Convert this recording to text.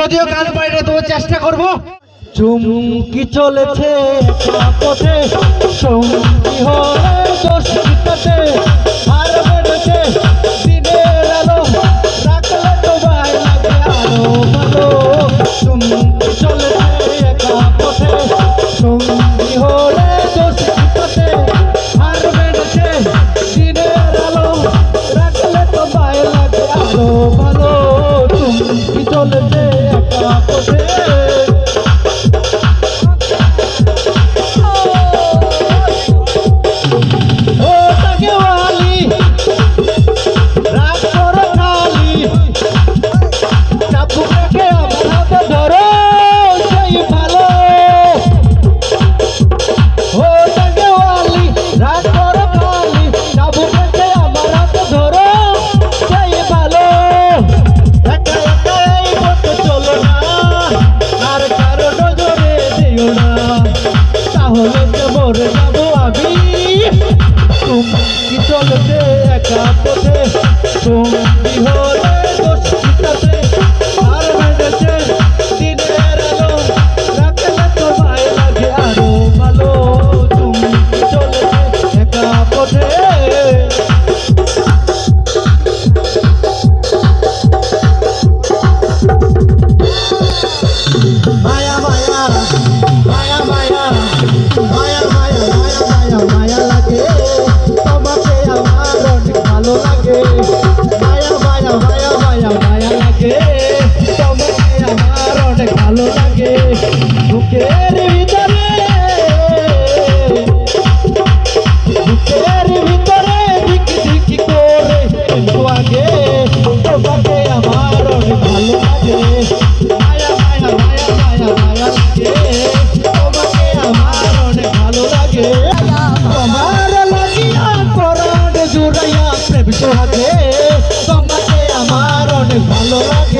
যদিও গান পাইলে তবু চেষ্টা করব। চুমকি চলেছে পথে সঙ্গী হয়ে দোষিতাতে আর বেড়েছে দিনের আলো রাখলে তো ভাই লাগে আরো ভালো। চুমকি চলেছে একা পথে সঙ্গী হয়ে দোষিতাতে আর বেড়েছে দিনের আলো রাখলে তো ভাই লাগে আরো ভালো। চুমকি চলেছে একা পথে মরে যাবো আমি। তুমি চলতে একা পথে সঙ্গী হলে দোষিতাতে আর বেড়েছে দিনের আলো রাখলে তো ভাই লাগে আরো ভালো। তুমি চলতে একা পথে মায়া মায়া মায়া মায়া মায়া মায়া মায়া লাগে তোমাকে আমার অনেক ভালো লাগে। মায়া মায়া মায়া মায়া মায়া লাগে তোমাকে আমার অনেক ভালো লাগে। বুকের ভিতরে দিকি দিকি করে কিন্তু আগে তোমাকে আমার অনেক ভালো লাগে। মায়া মায়া মায়া মায়া মায়া লাগে তোমাকে আমার অনেক ভালো লাগে। তোমার লাগিয়া পরাণ জুড়াইয়া প্রেম সোহাগে তোমাকে আমার অনেক ভালো লাগে।